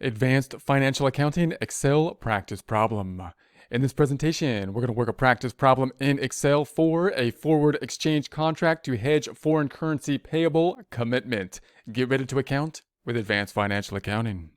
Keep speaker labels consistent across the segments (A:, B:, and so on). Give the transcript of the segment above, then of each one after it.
A: Advanced Financial Accounting Excel Practice Problem. In this presentation, we're going to work a practice problem in Excel for a forward exchange contract to hedge foreign currency payable commitment. Get ready to account with Advanced Financial Accounting.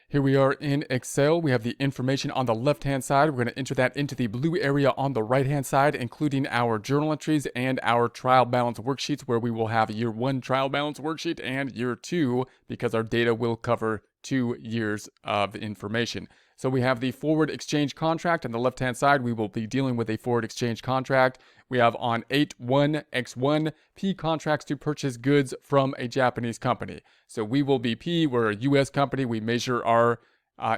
A: Here we are in Excel. We have the information on the left-hand side. We're going to enter that into the blue area on the right-hand side, including our journal entries and our trial balance worksheets, where we will have year 1 trial balance worksheet and year 2, because our data will cover 2 years of information. So we have the forward exchange contract on the left-hand side. We will be dealing with a forward exchange contract. We have on 8-1-X1 P contracts to purchase goods from a Japanese company. So we will be P. We're a U.S. company. We measure our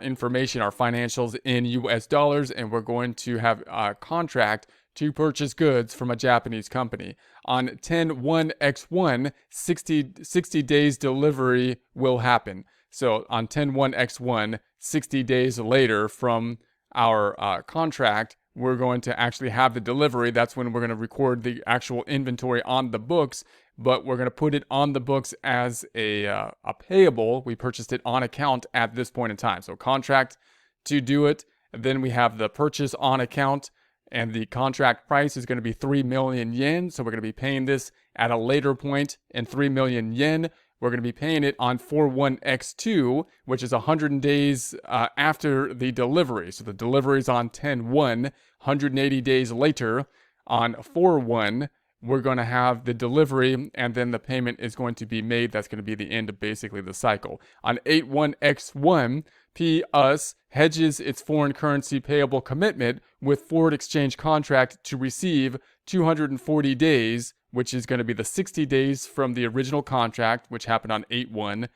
A: information, our financials in U.S. dollars, and we're going to have a contract to purchase goods from a Japanese company. On 10-1-X1, 60 days delivery will happen. So on 10-1-X1, 60 days later from our contract, we're going to actually have the delivery. That's when we're going to record the actual inventory on the books, but we're going to put it on the books as a payable. We purchased it on account at this point in time. So contract to do it. And then we have the purchase on account, and the contract price is going to be 3 million yen. So we're going to be paying this at a later point in 3 million yen. We're going to be paying it on 4-1-X2, which is 100 days after the delivery. So the delivery is on 10-1, 180 days later. On 4-1, we're going to have the delivery, and then the payment is going to be made. That's going to be the end of basically the cycle. On 8-1-X1, P.US. hedges its foreign currency payable commitment with forward exchange contract to receive 240 days, which is going to be the 60 days from the original contract, which happened on 8-1,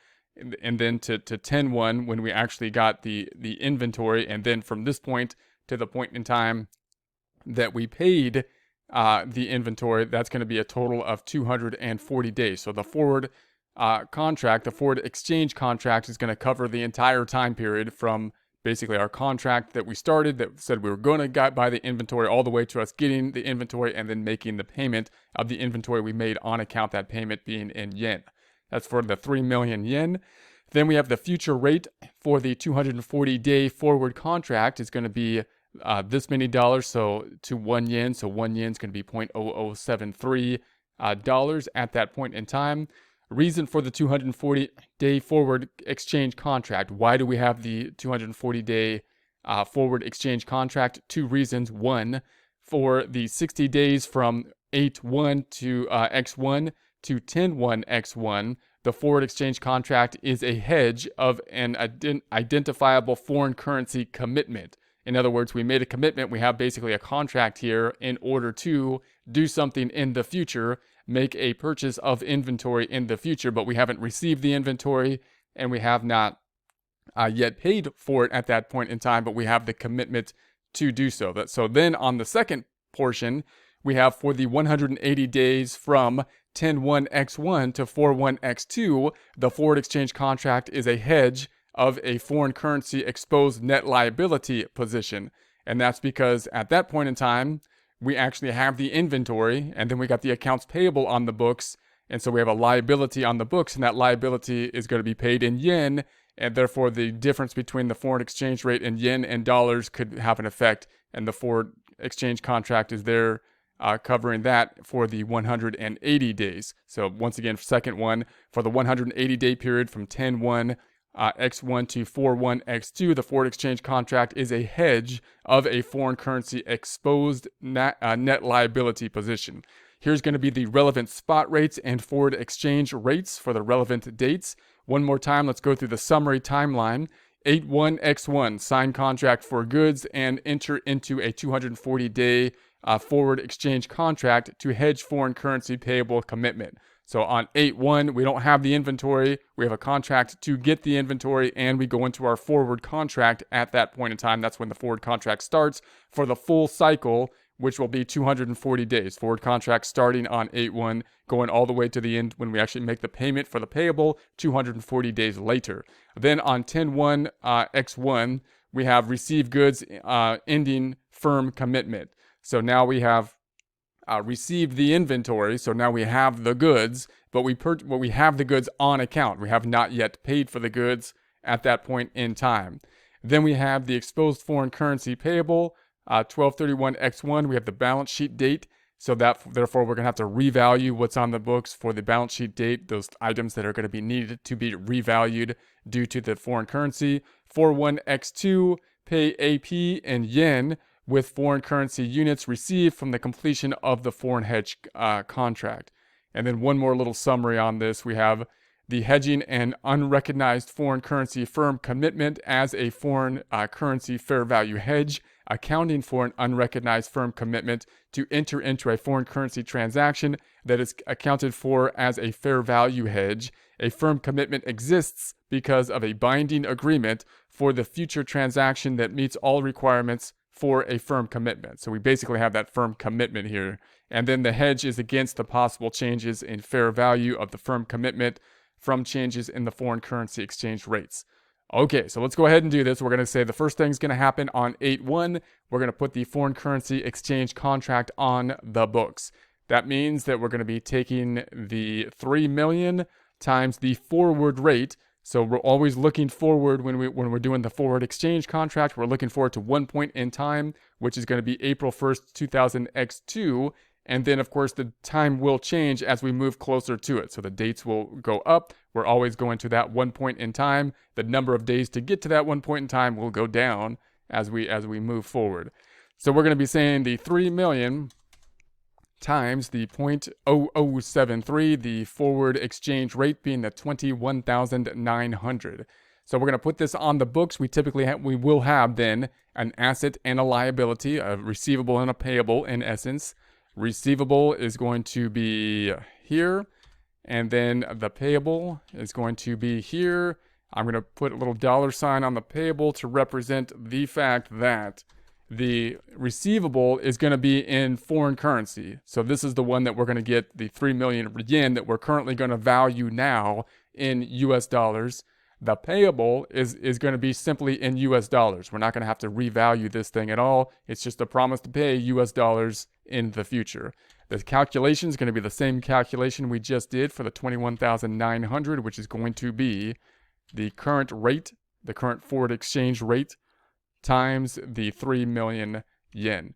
A: and then to 10-1 when we actually got the inventory, and then from this point to the point in time that we paid the inventory, that's going to be a total of 240 days. So the forward contract, the forward exchange contract, is going to cover the entire time period from basically our contract that we started that said we were going to buy the inventory, all the way to us getting the inventory and then making the payment of the inventory we made on account, that payment being in yen. That's for the 3 million yen. Then we have the future rate for the 240-day forward contract is going to be this many dollars, so to 1 yen. So 1 yen is going to be $0.0073 at that point in time. Reason for the 240-day forward exchange contract. Why do we have the 240-day forward exchange contract? 2 reasons. 1, for the 60 days from 8-1 to X1 to 10-1-X1, the forward exchange contract is a hedge of an identifiable foreign currency commitment. In other words, we made a commitment. We have basically a contract here in order to do something in the future, make a purchase of inventory in the future, but we haven't received the inventory and we have not yet paid for it at that point in time, but we have the commitment to do so. So then on the second portion, we have for the 180 days from 10-1-X1 to 4-1-X2, the forward exchange contract is a hedge of a foreign currency exposed net liability position. And that's because at that point in time, we actually have the inventory, and then we got the accounts payable on the books, and so we have a liability on the books, and that liability is going to be paid in yen, and therefore the difference between the foreign exchange rate in yen and dollars could have an effect, and the forward exchange contract is there covering that for the 180 days. So once again, second one, for the 180-day period from 10-1 X1 to 4-1-X2, the forward exchange contract is a hedge of a foreign currency exposed net liability position. Here's going to be the relevant spot rates and forward exchange rates for the relevant dates. One more time, let's go through the summary timeline. 8-1-X1, sign contract for goods and enter into a 240-day forward exchange contract to hedge foreign currency payable commitment. So on 8-1, we don't have the inventory. We have a contract to get the inventory, and we go into our forward contract at that point in time. That's when the forward contract starts for the full cycle, which will be 240 days. Forward contract starting on 8-1, going all the way to the end when we actually make the payment for the payable 240 days later. Then on 10-1-X1, we have receive goods ending firm commitment. So now we have received the inventory, so now we have the goods, but we have the goods on account. We have not yet paid for the goods at that point in time. Then we have the exposed foreign currency payable, 12/31/X1. We have the balance sheet date. So therefore, we're going to have to revalue what's on the books for the balance sheet date, those items that are going to be needed to be revalued due to the foreign currency. 41/X2, pay AP in yen with foreign currency units received from the completion of the foreign hedge contract. And then one more little summary on this. We have the hedging and unrecognized foreign currency firm commitment as a foreign currency fair value hedge, accounting for an unrecognized firm commitment to enter into a foreign currency transaction that is accounted for as a fair value hedge. A firm commitment exists because of a binding agreement for the future transaction that meets all requirements for a firm commitment. So we basically have that firm commitment here. And then the hedge is against the possible changes in fair value of the firm commitment from changes in the foreign currency exchange rates. Okay, so let's go ahead and do this. We're going to say the first thing is going to happen on 8/1. We're going to put the foreign currency exchange contract on the books. That means that we're going to be taking the 3 million times the forward rate. So we're always looking forward when we're doing the forward exchange contract. We're looking forward to one point in time, which is going to be April 1st, 2000 X2. And then, of course, the time will change as we move closer to it. So the dates will go up. We're always going to that one point in time. The number of days to get to that one point in time will go down as we move forward. So we're going to be saying the 3 million times the 0.0073, the forward exchange rate being the 21,900. So we're going to put this on the books. We will have then an asset and a liability, a receivable and a payable in essence. Receivable is going to be here, and then the payable is going to be here. I'm going to put a little $sign on the payable to represent the fact that the receivable is going to be in foreign currency. So this is the one that we're going to get the 3 million yen that we're currently going to value now in US dollars. The payable is going to be simply in US dollars. We're not going to have to revalue this thing at all. It's just a promise to pay US dollars in the future. The calculation is going to be the same calculation we just did for the 21,900, which is going to be the current rate, the current forward exchange rate, times the 3 million yen.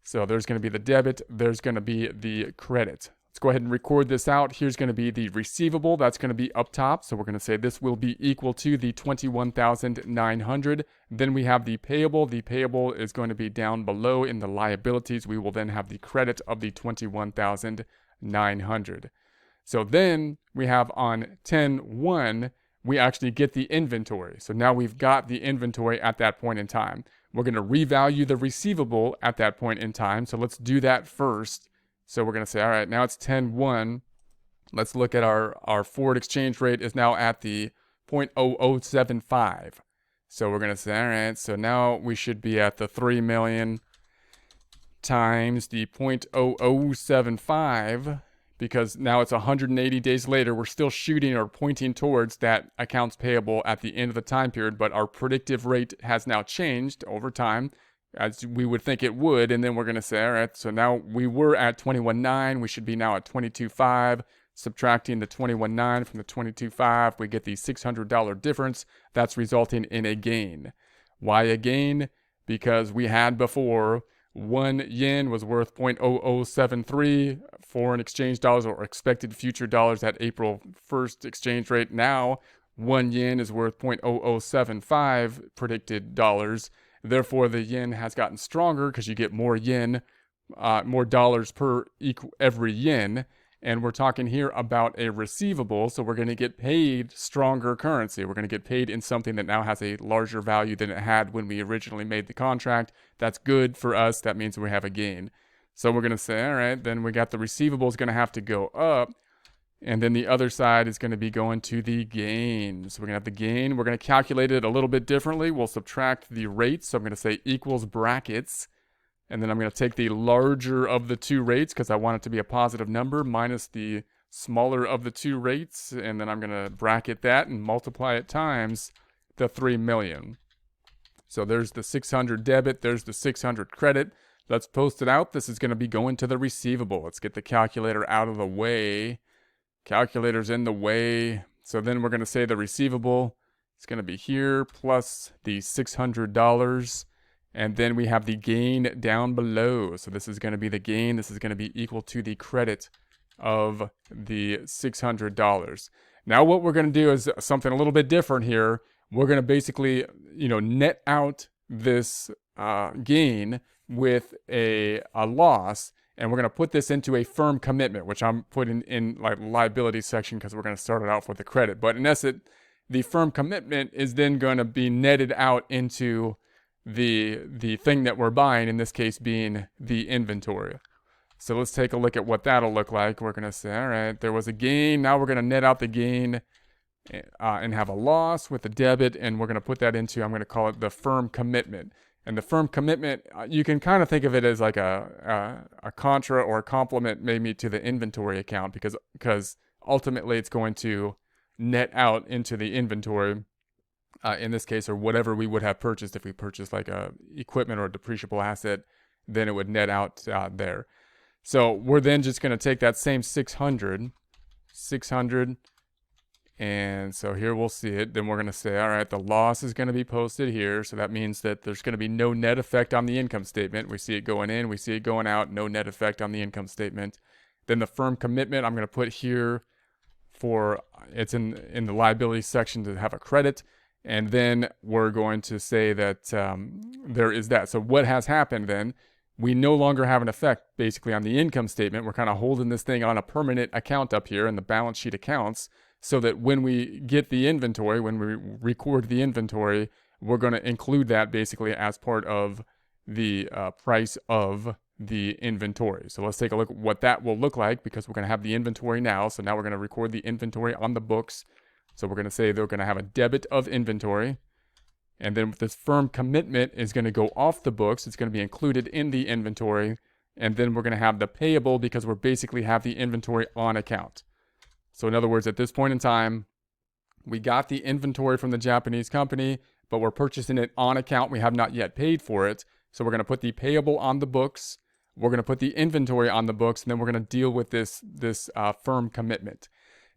A: So there's going to be the debit, there's going to be the credit. Let's go ahead and record this out. Here's going to be the receivable. That's going to be up top. So we're going to say this will be equal to the 21,900. Then we have the payable. The payable is going to be down below in the liabilities. We will then have the credit of the 21,900. So then we have on 10/1, we actually get the inventory. So now we've got the inventory at that point in time. We're going to revalue the receivable at that point in time. So let's do that first. So we're going to say, all right, now it's 10/1. Let's look at our forward exchange rate is now at the 0.0075. So we're going to say, all right, so now we should be at the 3 million times the 0.0075, because now it's 180 days later. We're still shooting or pointing towards that accounts payable at the end of the time period, but our predictive rate has now changed over time, as we would think it would. And then we're going to say, all right, so now we were at 21.9. We should be now at 22.5. Subtracting the 21.9 from the 22.5, we get the $600 difference. That's resulting in a gain. Why a gain? Because we had before 1 yen was worth 0.0073 foreign exchange dollars, or expected future dollars at April 1st exchange rate. Now 1 yen is worth 0.0075 predicted dollars. Therefore, the yen has gotten stronger because you get more yen, more dollars per every yen. And we're talking here about a receivable, so we're going to get paid stronger currency. We're going to get paid in something that now has a larger value than it had when we originally made the contract. That's good for us. That means we have a gain. So we're going to say, all right, then we got the receivable is going to have to go up. And then the other side is going to be going to the gain. So we're going to have the gain. We're going to calculate it a little bit differently. We'll subtract the rates. So I'm going to say equals brackets. And then I'm going to take the larger of the two rates because I want it to be a positive number minus the smaller of the two rates. And then I'm going to bracket that and multiply it times the 3 million. So there's the 600 debit. There's the 600 credit. Let's post it out. This is going to be going to the receivable. Let's get the calculator out of the way. Calculator's in the way. So then we're going to say the receivable It's going to be here plus the $600. And then we have the gain down below. So this is going to be the gain. This is going to be equal to the credit of the $600. Now what we're going to do is something a little bit different here. We're going to basically, net out this gain with a loss. And we're going to put this into a firm commitment, which I'm putting in like liability section because we're going to start it off with the credit. But in essence, the firm commitment is then going to be netted out into the thing that we're buying, in this case being the inventory. So let's take a look at what that'll look like. We're going to say, all right, there was a gain. Now we're going to net out the gain and have a loss with a debit. And we're going to put that into, I'm going to call it the firm commitment. And the firm commitment, you can kind of think of it as like a contra or a complement maybe to the inventory account because ultimately it's going to net out into the inventory in this case, or whatever we would have purchased. If we purchased like a equipment or a depreciable asset, then it would net out there. So we're then just going to take that same 600, and so here we'll see it. Then we're going to say, all right, the loss is going to be posted here. So that means that there's going to be no net effect on the income statement. We see it going in, we see it going out, no net effect on the income statement. Then the firm commitment, I'm going to put here for, it's in the liability section to have a credit. And then we're going to say that there is that. So what has happened then, we no longer have an effect basically on the income statement. We're kind of holding this thing on a permanent account up here in the balance sheet accounts, so that when we get the inventory, when we record the inventory, we're going to include that basically as part of the price of the inventory. So let's take a look at what that will look like, because we're going to have the inventory now. So now we're going to record the inventory on the books. So we're going to say they're going to have a debit of inventory. And then this firm commitment is going to go off the books. It's going to be included in the inventory. And then we're going to have the payable, because we're basically have the inventory on account. So in other words, at this point in time, we got the inventory from the Japanese company, but we're purchasing it on account. We have not yet paid for it. So we're going to put the payable on the books. We're going to put the inventory on the books, and then we're going to deal with this firm commitment.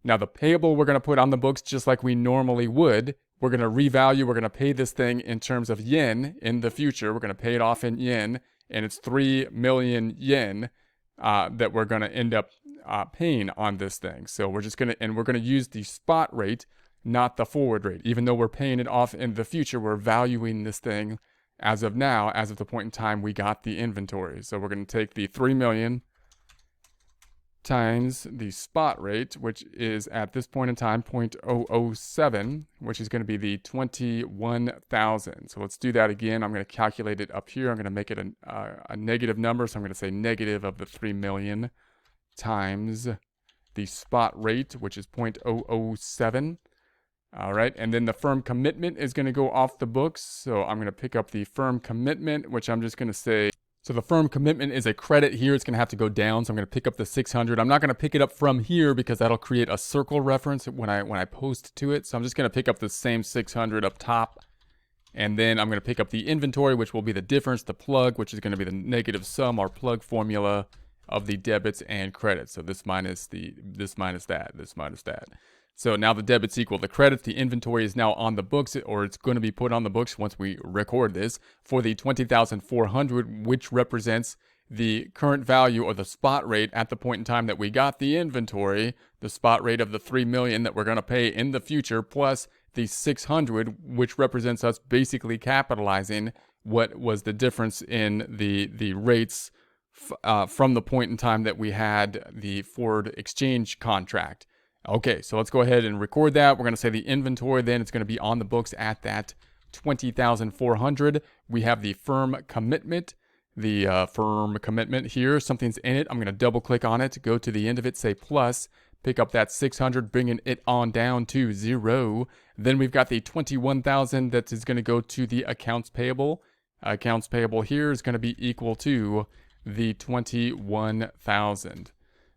A: Now the payable we're going to put on the books just like we normally would. We're going to revalue. We're going to pay this thing in terms of yen in the future. We're going to pay it off in yen, and it's 3 million yen that we're going to end up paying on this thing. So we're just going to use the spot rate, not the forward rate. Even though we're paying it off in the future, we're valuing this thing as of now, as of the point in time we got the inventory. So we're going to take the 3 million times the spot rate, which is at this point in time 0.007, which is going to be the 21,000. So let's do that again. I'm going to calculate it up here. I'm going to make it a negative number. So I'm going to say negative of the 3 million times the spot rate, which is 0.007. All right. And then the firm commitment is going to go off the books. So I'm going to pick up the firm commitment, which I'm just going to say, so the firm commitment is a credit here. It's going to have to go down. So I'm going to pick up the 600. I'm not going to pick it up from here because that'll create a circle reference when I post to it. So I'm just going to pick up the same 600 up top. And then I'm going to pick up the inventory, which will be the difference, the plug, which is going to be the negative sum, our plug formula of the debits and credits. So this minus that. So now the debits equal the credits. The inventory is now on the books, or it's going to be put on the books once we record this, for the 20,400, which represents the current value or the spot rate at the point in time that we got the inventory, the spot rate of the 3 million that we're going to pay in the future, plus the 600, which represents us basically capitalizing what was the difference in the rates from the point in time that we had the forward exchange contract. Okay, so let's go ahead and record that. We're going to say the inventory, then it's going to be on the books at that 20,400. We have the firm commitment. The firm commitment here, something's in it. I'm going to double click on it, go to the end of it, say plus, pick up that 600, bringing it on down to 0. Then we've got the 21,000 that is going to go to the accounts payable. Accounts payable here is going to be equal to the 21,000.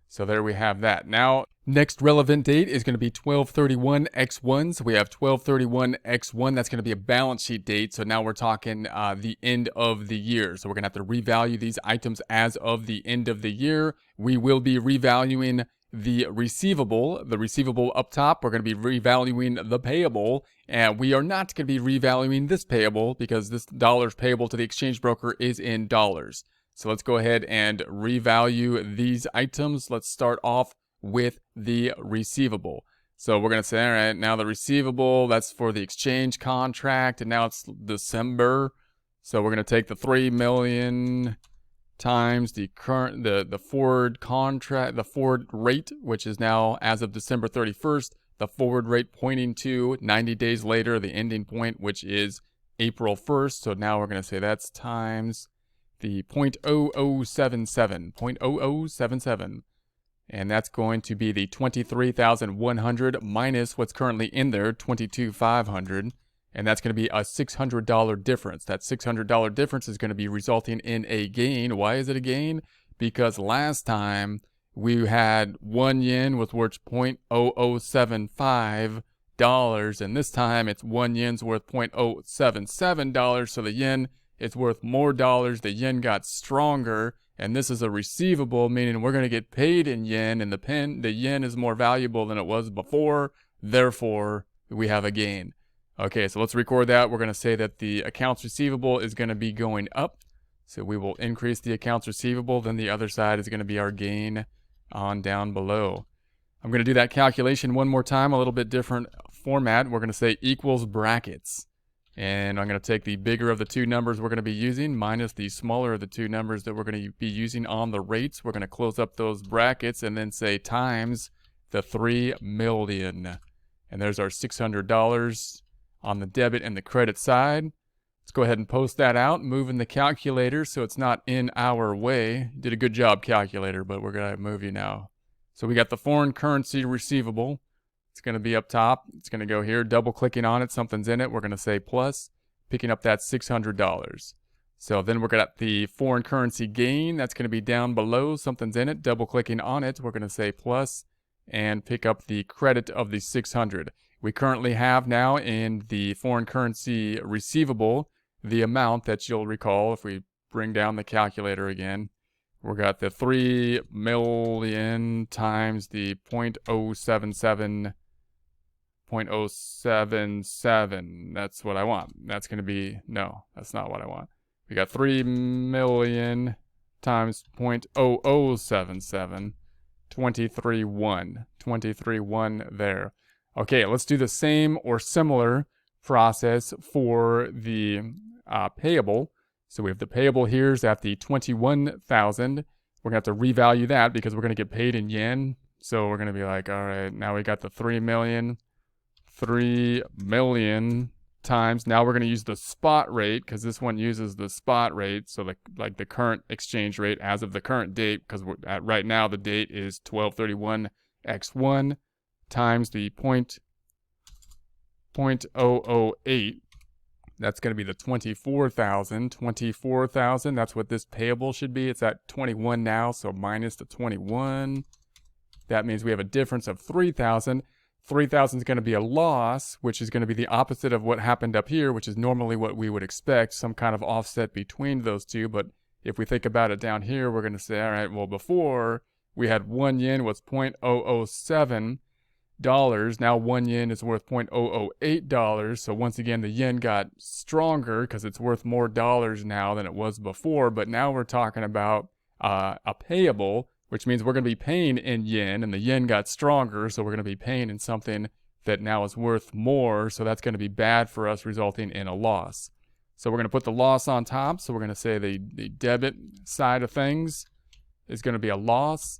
A: So there we have that. Now, next relevant date is going to be 12/31/X1. So we have 12/31/X1. That's going to be a balance sheet date. So now we're talking the end of the year. So we're going to have to revalue these items as of the end of the year. We will be revaluing the receivable. The receivable up top, we're going to be revaluing the payable, and we are not going to be revaluing this payable because this dollars payable to the exchange broker is in dollars. So let's go ahead and revalue these items. Let's start off with the receivable. So we're going to say, all right, now the receivable, that's for the exchange contract, and now it's December. So we're going to take the 3 million times the current, the forward contract, the forward rate, which is now as of December 31st, the forward rate pointing to 90 days later, the ending point, which is April 1st. So now we're going to say that's times the 0.0077, and that's going to be the 23,100 minus what's currently in there, 22,500. And that's going to be a $600 difference. That $600 difference is going to be resulting in a gain. Why is it a gain? Because last time we had 1 yen was worth $0.0075, and this time it's 1 yen's worth $0.077. So the yen is worth more dollars. The yen got stronger, and this is a receivable, meaning we're going to get paid in yen, and the yen is more valuable than it was before. Therefore, we have a gain. Okay, so let's record that. We're going to say that the accounts receivable is going to be going up. So we will increase the accounts receivable. Then the other side is going to be our gain on down below. I'm going to do that calculation one more time, a little bit different format. We're going to say equals brackets. And I'm going to take the bigger of the two numbers we're going to be using minus the smaller of the two numbers that we're going to be using on the rates. We're going to close up those brackets and then say times the 3 million. And there's our $600 on the debit and the credit side. Let's go ahead and post that out, moving the calculator so it's not in our way. You did a good job, calculator, but we're going to move you now. So we got the foreign currency receivable. It's going to be up top. It's going to go here, double clicking on it, something's in it. We're going to say plus, picking up that $600. So then we're going to the foreign currency gain. That's going to be down below, something's in it, double clicking on it. We're going to say plus and pick up the credit of the 600. We currently have now in the foreign currency receivable the amount that you'll recall if we bring down the calculator again. We got the 3 million times the 0.077. That's what I want. That's going to be, no, that's not what I want. We got 3 million times 0.0077. 23.1 there. Okay, let's do the same or similar process for the payable. So we have the payable here is at the 21,000. We're going to have to revalue that because we're going to get paid in yen. So we're going to be like, all right, now we got the 3 million times. Now we're going to use the spot rate because this one uses the spot rate. So like the current exchange rate as of the current date, because right now the date is 12/31/x1. Times the 0.008. That's going to be the 24,000. 24,000, that's what this payable should be. It's at 21 now, so minus the 21. That means we have a difference of 3,000. 3,000 is going to be a loss, which is going to be the opposite of what happened up here, which is normally what we would expect, some kind of offset between those two. But if we think about it down here, we're going to say, all right, well, before we had 1 yen was $0.007. Now 1 yen is worth $0.008. So once again, the yen got stronger because it's worth more dollars now than it was before. But now we're talking about a payable, which means we're going to be paying in yen, and the yen got stronger. So we're going to be paying in something that now is worth more. So that's going to be bad for us, resulting in a loss. So we're going to put the loss on top. So we're going to say the debit side of things is going to be a loss.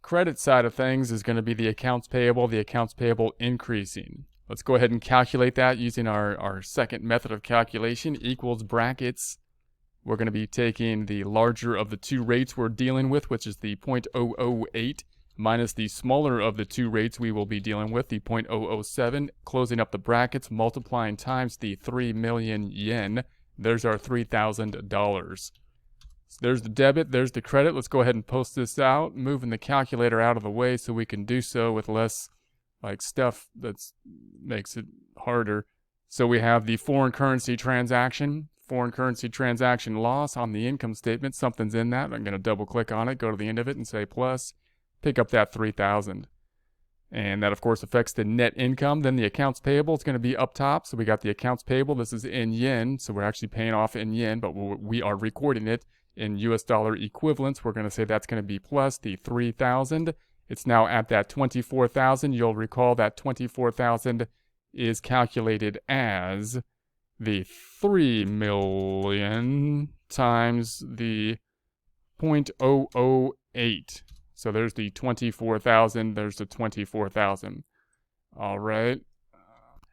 A: Credit side of things is going to be the accounts payable increasing. Let's go ahead and calculate that using our second method of calculation, equals brackets. We're going to be taking the larger of the two rates we're dealing with, which is the 0.008, minus the smaller of the two rates we will be dealing with, the 0.007, closing up the brackets, multiplying times the 3 million yen. There's our $3,000. So there's the debit, there's the credit. Let's go ahead and post this out, moving the calculator out of the way so we can do so with less stuff that makes it harder. So we have the foreign currency transaction loss on the income statement. Something's in that. I'm going to double click on it, go to the end of it and say plus pick up that 3,000. And that, of course, affects the net income. Then the accounts payable is going to be up top. So we got the accounts payable. This is in yen. So we're actually paying off in yen, but we are recording it in US dollar equivalents. We're going to say that's going to be plus the 3,000. It's now at that 24,000. You'll recall that 24,000 is calculated as the 3 million times the 0.008. So there's the 24,000, there's the 24,000. All right.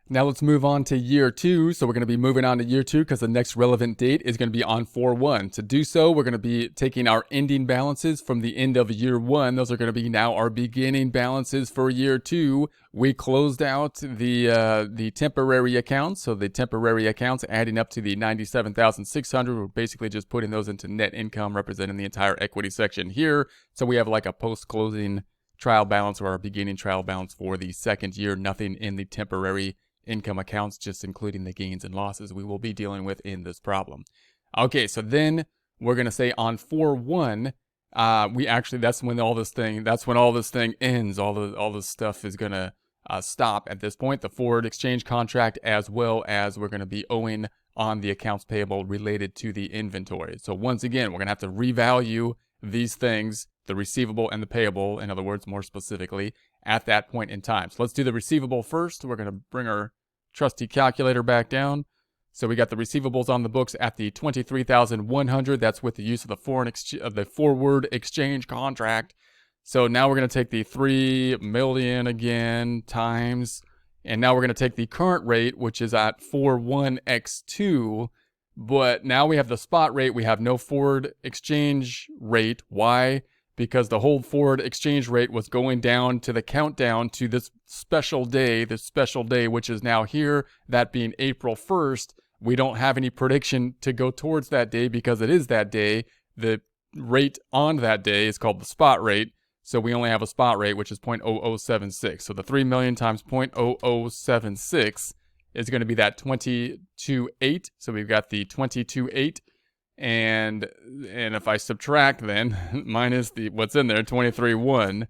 A: Now let's move on to year 2. So we're going to be moving on to year 2 because the next relevant date is going to be on 4/1. To do so, we're going to be taking our ending balances from the end of year 1. Those are going to be now our beginning balances for year 2. We closed out the temporary accounts. So the temporary accounts adding up to the 97,600. We're basically just putting those into net income, representing the entire equity section here. So we have like a post-closing trial balance or our beginning trial balance for the second year. Nothing in the temporary income accounts, just including the gains and losses we will be dealing with in this problem. Okay, so then we're going to say on 4/1, that's when all this thing ends. All this stuff is going to stop at this point. The forward exchange contract, as well as we're going to be owing on the accounts payable related to the inventory. So once again, we're going to have to revalue these things, the receivable and the payable, in other words, more specifically, at that point in time. So let's do the receivable first. We're going to bring our trusty calculator back down. So we got the receivables on the books at the 23,100. That's with the use of the forward exchange contract. So now we're going to take the 3 million again times, and now we're going to take the current rate, which is at 4/1x2. But now we have the spot rate. We have no forward exchange rate. Why? Because the whole forward exchange rate was going down to the countdown to this special day, which is now here, that being April 1st. We don't have any prediction to go towards that day because it is that day. The rate on that day is called the spot rate. So we only have a spot rate, which is 0.0076. So the 3 million times 0.0076 is going to be that 22.8. So we've got the 22.8. And if I subtract then, minus what's in there, 23.1,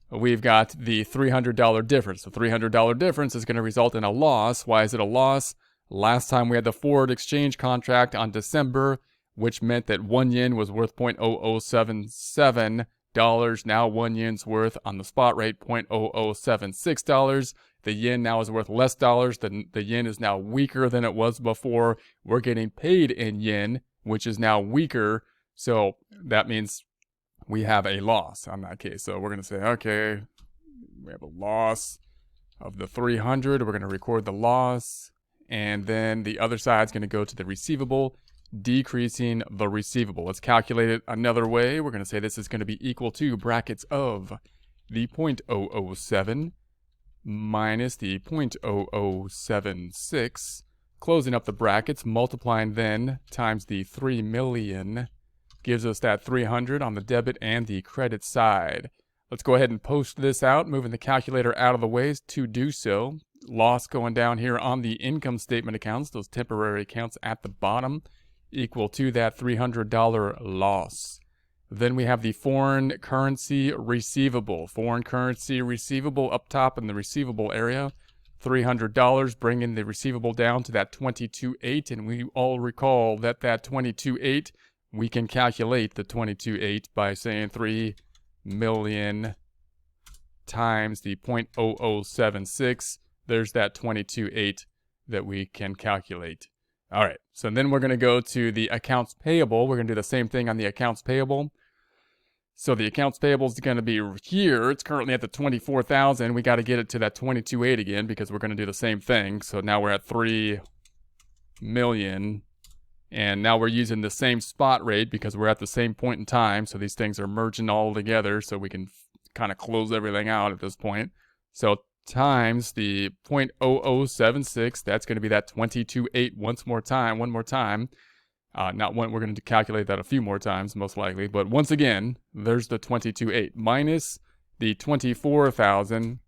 A: we've got the $300 difference. The $300 difference is going to result in a loss. Why is it a loss? Last time we had the forward exchange contract on December, which meant that 1 yen was worth $0.0077. Now 1 yen's worth on the spot rate $0.0076. The yen now is worth less dollars. The yen is now weaker than it was before. We're getting paid in yen, which is now weaker. So that means we have a loss on that case. So we're going to say, okay, we have a loss of the 300. We're going to record the loss. And then the other side is going to go to the receivable, decreasing the receivable. Let's calculate it another way. We're going to say this is going to be equal to brackets of the 0.007 minus the 0.0076, closing up the brackets, multiplying then times the 3 million, gives us that 300 on the debit and the credit side. Let's go ahead and post this out, moving the calculator out of the way to do so. Loss going down here on the income statement accounts, those temporary accounts at the bottom, equal to that $300 loss. Then we have the foreign currency receivable. Foreign currency receivable up top in the receivable area, $300, bringing the receivable down to that 22.8. And we all recall that 22.8, we can calculate the 22.8 by saying 3 million times the 0.0076. There's that 22.8 that we can calculate. All right, so then we're going to go to the accounts payable. We're going to do the same thing on the accounts payable. So the accounts payable is going to be here. It's currently at the 24,000. We got to get it to that 22.8 again because we're going to do the same thing. So now we're at 3 million. And now we're using the same spot rate because we're at the same point in time. So these things are merging all together so we can kind of close everything out at this point. So times the 0.0076, that's going to be that 22.8 one more time. Not one, we're going to calculate that a few more times, most likely. But once again, there's the 22.8 minus the 24,000.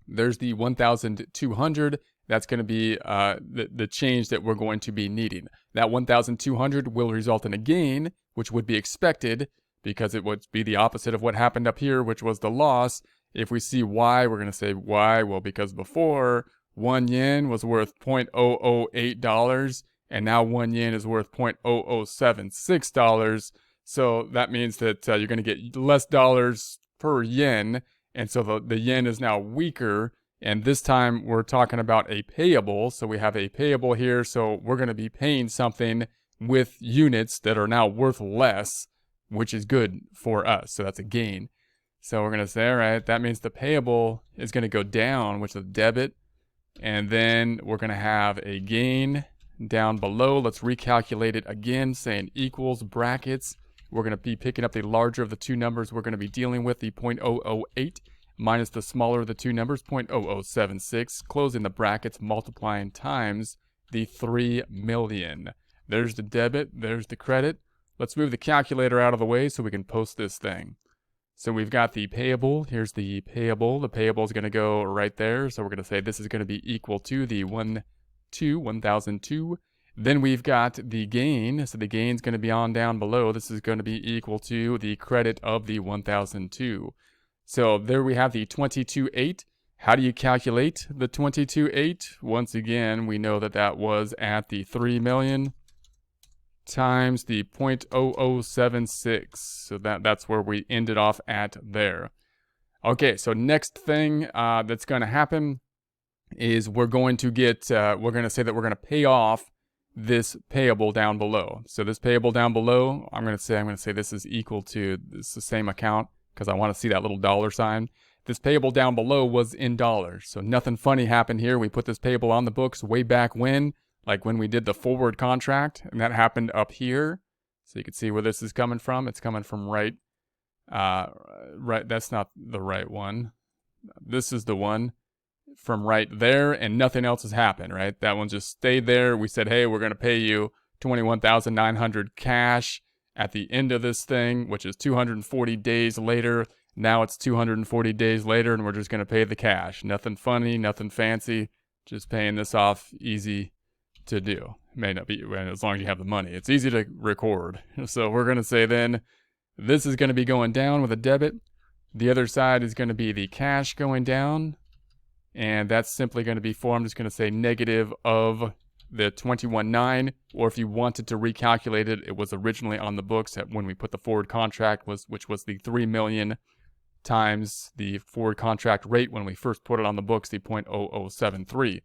A: There's the 1,200. That's going to be the change that we're going to be needing. That 1,200 will result in a gain, which would be expected because it would be the opposite of what happened up here, which was the loss. If we see why, we're going to say why. Well, because before 1 yen was worth $0.008, and now 1 yen is worth $0.0076. So that means that you're going to get less dollars per yen, and so the yen is now weaker. And this time we're talking about a payable. So we have a payable here. So we're going to be paying something with units that are now worth less, which is good for us. So that's a gain. So we're going to say, all right, that means the payable is going to go down, which is a debit. And then we're going to have a gain down below. Let's recalculate it again, saying equals brackets. We're going to be picking up the larger of the two numbers we're going to be dealing with, the 0.008, minus the smaller of the two numbers, 0.0076, closing the brackets, multiplying times the 3 million. There's the debit, there's the credit. Let's move the calculator out of the way so we can post this thing. So we've got the payable. Here's the payable. The payable is going to go right there. So we're going to say this is going to be equal to the 1,002. Then we've got the gain. So the gain is going to be on down below. This is going to be equal to the credit of the 1,002. So there we have the 22.8. How do you calculate the 22.8? Once again, we know that that was at the 3 million times the 0.0076. So that's where we ended off at there. Okay, so next thing that's going to happen is we're going to get, we're going to say that we're going to pay off this payable down below. So this payable down below, I'm going to say this is equal to, this is the same account, because I want to see that little dollar sign. This payable down below was in dollars. So nothing funny happened here. We put this payable on the books way back when, like when we did the forward contract, and that happened up here. So you can see where this is coming from. It's coming from right, that's not the right one. This is the one from right there, and nothing else has happened, right? That one just stayed there. We said, hey, we're going to pay you $21,900 cash at the end of this thing, which is 240 days later. Now it's 240 days later, and we're just going to pay the cash. Nothing funny, nothing fancy, just paying this off, easy to do. It may not be, as long as you have the money. It's easy to record. So we're going to say then, this is going to be going down with a debit. The other side is going to be the cash going down, and that's simply going to be I'm just going to say negative of the 21.9, or if you wanted to recalculate it, it was originally on the books when we put the forward contract, which was the 3 million times the forward contract rate when we first put it on the books, the 0.0073.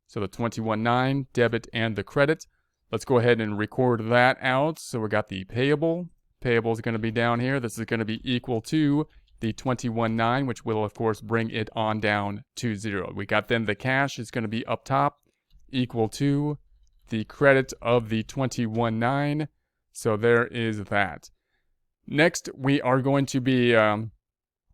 A: So the 21.9 debit and the credit. Let's go ahead and record that out. So we got the payable. Payable is going to be down here. This is going to be equal to the 21.9, which will of course bring it on down to 0. We got then the cash is going to be up top, equal to the credit of the 21.9. So there is that. Next, we are going to be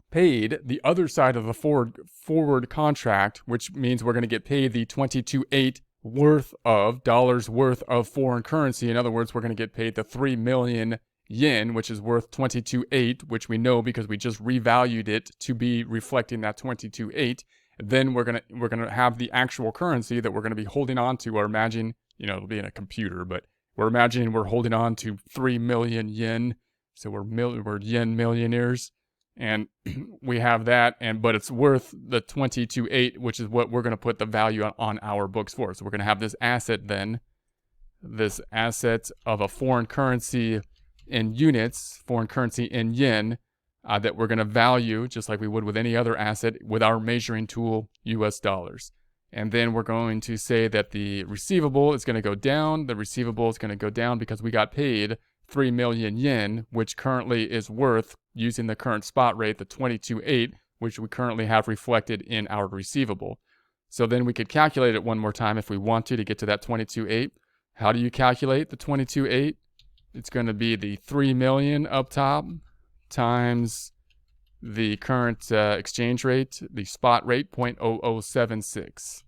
A: paid the other side of the forward contract, which means we're going to get paid the 22.8 dollars worth of foreign currency. In other words, we're going to get paid the 3 million yen, which is worth 22.8, which we know because we just revalued it to be reflecting that 22.8. Then we're gonna have the actual currency that we're gonna be holding on to, or imagine, it'll be in a computer, but we're imagining we're holding on to 3 million yen. So we're yen millionaires, and we have that, but it's worth the 22.8, which is what we're gonna put the value on our books for. So we're gonna have this asset then, this asset of a foreign currency in units, foreign currency in yen, that we're going to value just like we would with any other asset with our measuring tool, US dollars. And then we're going to say that the receivable is going to go down. The receivable is going to go down because we got paid 3 million yen, which currently is worth, using the current spot rate, the 22.8, which we currently have reflected in our receivable. So then we could calculate it one more time if we want to get to that 22.8. How do you calculate the 22.8? It's going to be the 3 million up top times the current exchange rate, the spot rate, 0.0076.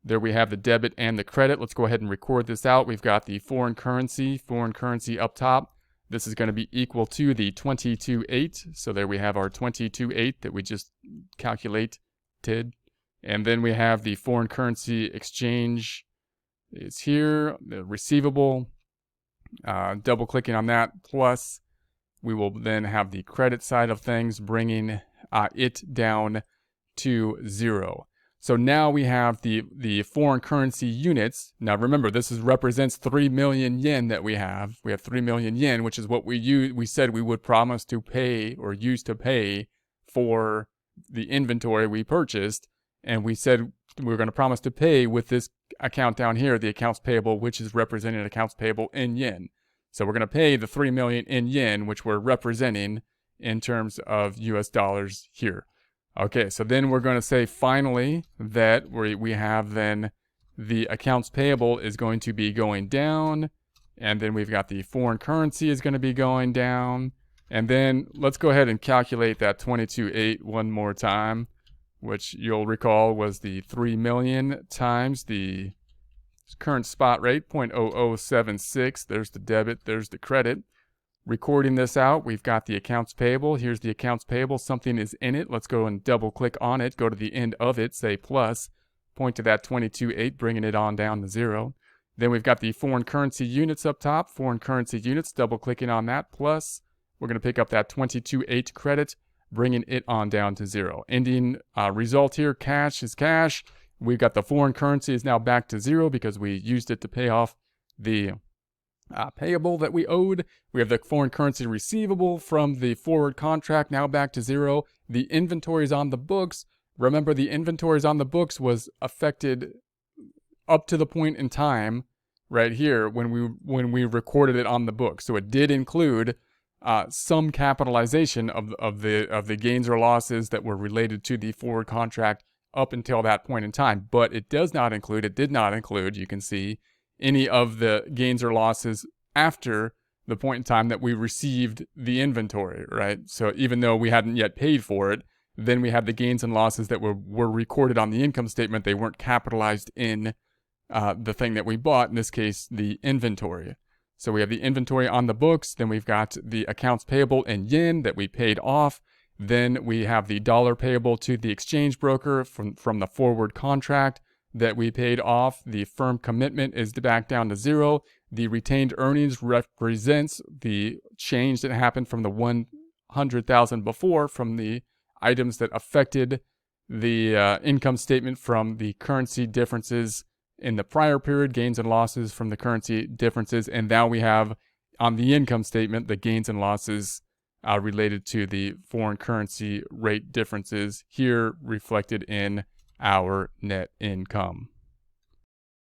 A: There we have the debit and the credit. Let's go ahead and record this out. We've got the foreign currency up top. This is going to be equal to the 22.8. So there we have our 22.8 that we just calculated. And then we have the foreign currency exchange is here, the receivable. Double clicking on that, plus We will then have the credit side of things, bringing it down to 0. So now we have the foreign currency units. Now remember, this represents 3 million yen that we have. We have 3 million yen, which is what we said we would promise to pay or use to pay for the inventory we purchased. And we said we were going to promise to pay with this account down here, the accounts payable, which is representing accounts payable in yen. So we're going to pay the 3 million in yen, which we're representing in terms of US dollars here. Okay, so then we're going to say finally that we have then the accounts payable is going to be going down, and then we've got the foreign currency is going to be going down. And then let's go ahead and calculate that 22.8 one more time, which you'll recall was the 3 million times the current spot rate, 0.0076. There's the debit, there's the credit. Recording this out, we've got the accounts payable. Here's the accounts payable. Something is in it. Let's go and double click on it. Go to the end of it, say plus, point to that 22.8, bringing it on down to 0. Then we've got the foreign currency units up top. Foreign currency units, double clicking on that, plus. We're going to pick up that 22.8 credit, bringing it on down to 0. Ending result here, cash is cash. We've got the foreign currency is now back to 0 because we used it to pay off the payable that we owed. We have the foreign currency receivable from the forward contract now back to 0. The inventories on the books. Remember, the inventories on the books was affected up to the point in time right here when we recorded it on the book. So it did include some capitalization of the gains or losses that were related to the forward contract up until that point in time. But it did not include, you can see, any of the gains or losses after the point in time that we received the inventory, right? So even though we hadn't yet paid for it, then we had the gains and losses that were recorded on the income statement. They weren't capitalized in the thing that we bought, in this case, the inventory. So we have the inventory on the books, then we've got the accounts payable in yen that we paid off, then we have the dollar payable to the exchange broker from the forward contract that we paid off. The firm commitment is back down to 0. The retained earnings represents the change that happened from the 100,000 before from the items that affected the income statement from the currency differences in the prior period, gains and losses from the currency differences. And now we have on the income statement the gains and losses related to the foreign currency rate differences here reflected in our net income.